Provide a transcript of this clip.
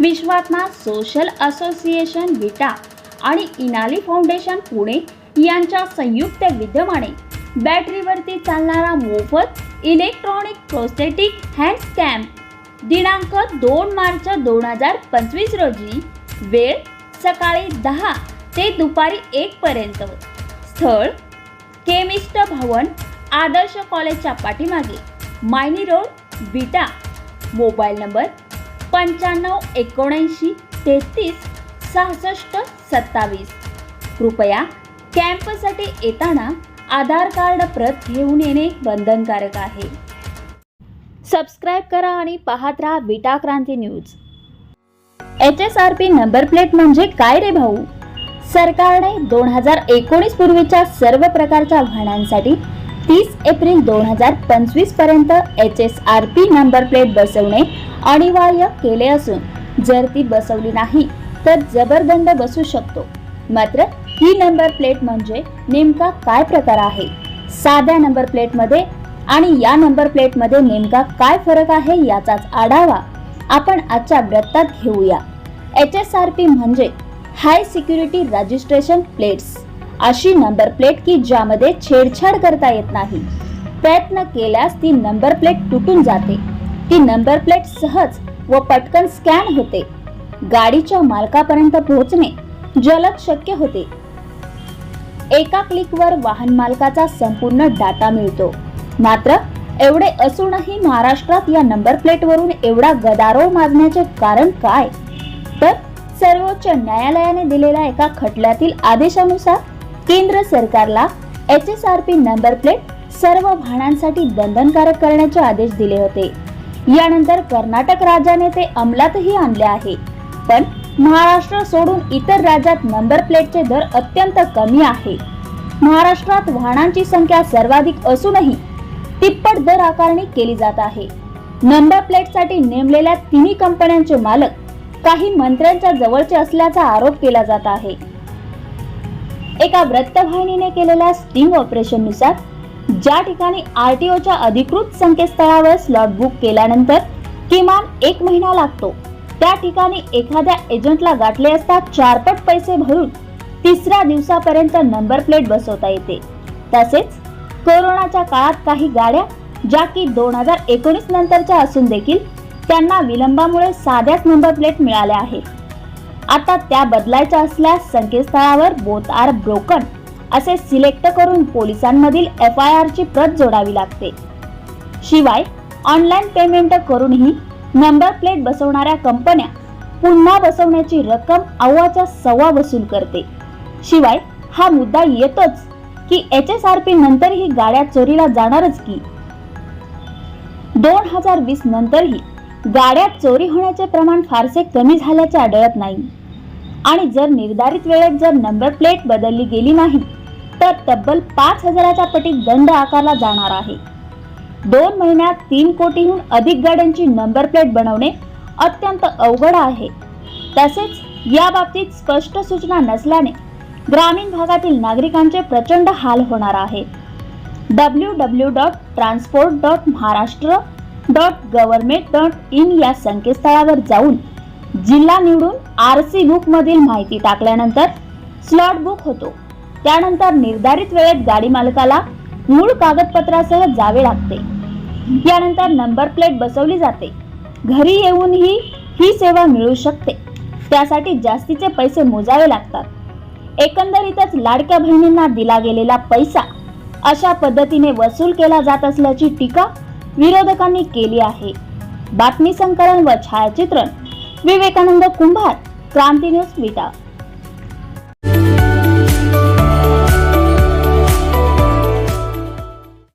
विश्वात्मा social association विटा आणि इनाली फाउंडेशन पुणे यांच्या संयुक्त विद्यमाने बॅटरीवरती चालणारा मोफत इलेक्ट्रॉनिक प्रोस्थेटिक हँड कॅम्प दिनांक 2 मार्च 2025 रोजी, वेळ सकाळी 10 ते दुपारी 1 पर्यंत, स्थळ केमिस्ट भवन, आदर्श कॉलेजच्या पाठीमागे, मायनी रोड, विटा. Mobile number 9579 33 66 27. कृपया कॅम्पसाठी येताना आधार कार्ड प्रत घेऊन येणे बंधनकारक आहे. सबस्क्राईब करा आणि पाहत राहा विटा क्रांती न्यूज. HSRP नंबर प्लेट म्हणजे काय रे भाऊ? सरकारने 2019 पूर्वीच्या सर्व प्रकारच्या वाहनांसाठी 30 एप्रिल 2025 पर्यंत HSRP नंबर प्लेट बसवणे अनिवार्य केले असून, जर ती बसवली नाही तर जबरदंड बसू शकतो. मात्र ही नंबर प्लेट म्हणजे नेमका काय प्रकार आहे? साध्या नंबर प्लेटमध्ये आणि या नंबर प्लेटमध्ये नेमका काय फरक आहे याचाच आढावा आपण आजच्या वृत्तात घेऊया. HSRP म्हणजे हाय सिक्युरिटी रजिस्ट्रेशन प्लेट्स, अशी नंबर प्लेट की ज्यामध्ये छेडछाड करता येत नाही. प्रयत्न केल्यास ती नंबर प्लेट तुटून जाते. ती नंबर प्लेट सहज व पटकन स्कॅन होते. गाडीच्या मालकापर्यंत पोहोचणे जलद शक्य होते. एका क्लिकवर वाहन मालकाचा संपूर्ण डाटा मिळतो. मात्र एवढे असूनही महाराष्ट्रात या नंबर प्लेटवरून एवढा गदारोळ माजण्याचे कारण काय? तर सर्वोच्च न्यायालयाने दिलेल्या एका खटल्यातील आदेशानुसार केंद्र सरकारला HSRP नंबर प्लेट सर्व वाहनांसाठी बंधनकारक करण्याचे आदेश दिले होते. यानंतर कर्नाटक राज्याने ते अंमलातही आणले आहे. पण महाराष्ट्र सोडून इतर राज्यात नंबर प्लेटचे दर अत्यंत कमी आहे. महाराष्ट्रात वाहनांची संख्या सर्वाधिक असूनही तिप्पट दर आकारणी केली जात आहे. नंबर प्लेटसाठी नेमलेल्या तिन्ही कंपन्यांचे मालक काही मंत्र्यांच्या जवळचे असल्याचा आरोप केला जात आहे. एका वृत्तवाहिनीने केलेल्या स्टिंग ऑपरेशननुसार ज्या ठिकाणी RTOच्या अधिकृत संकेतस्थळावर स्लॉट बुक केल्यानंतर किमान 1 महिना लागतो, त्या ठिकाणी एखाद्या एजंटला गाठले असता 4 पट पैसे भरून 3ऱ्या दिवसापर्यंत नंबर प्लेट बसवता येते. तसेच कोरोनाच्या काळात काही गाड्या ज्या की 2019 नंतरच्या असून देखील त्यांना विलंबामुळे साध्याच नंबर प्लेट मिळाल्या आहेत. आता त्या बदलायच्या असल्यास संकेतस्थळावर बोथ आर ब्रोकन असे सिलेक्ट करून पोलिसांमधील FIR ची प्रत जोडावी लागते. शिवाय ऑनलाईन पेमेंट करूनही नंबर प्लेट बसवणाऱ्या कंपन्या पुन्हा बसवण्याची रक्कम अव्वाच्या सव्वा वसूल करते. शिवाय हा मुद्दा येतोच की HSRP नंतरही गाड्या चोरीला जाणारच की? 2020 नंतरही गाड्या चोरी होण्याचे प्रमाण फारसे कमी झाल्याचे आढळत नाही. आणि जर निर्धारित वेळेत जर नंबर प्लेट बदलली गेली नाही तर तब्बल 5,000च्या पटीत दंड आकारला जाणार आहे. 2 महिन्यात 3 कोटीहून अधिक गाड्यांची नंबर प्लेट बनवणे अत्यंत अवघड आहे. तसेच या बाबतीत स्पष्ट सूचना नसल्याने ग्रामीण भागातील नागरिकांचे प्रचंड हाल होणार आहेत. www.transport.maharashtra.government.in या संकेतस्थळावर जाऊन जिल्हा निवडून RC बुक मधील माहिती टाकल्यानंतर स्लॉट बुक होतो. त्यानंतर निर्धारित वेळेत गाडी मालकाला मूळ कागदपत्रासह जावे लागते. यानंतर नंबर प्लेट बसवली जाते. घरी येऊनही ही सेवा मिळू शकते. त्यासाठी जास्तीचे पैसे मोजावे लागतात. एकंदरीतच लाडक्या बहिणींना दिला गेलेला पैसा अशा पद्धतीने वसूल केला जात असल्याची टीका विरोधकांनी केली आहे. बातमी संकलन व छायाचित्रण विवेकानंद कुंभार, क्रांती न्यूज, विटा.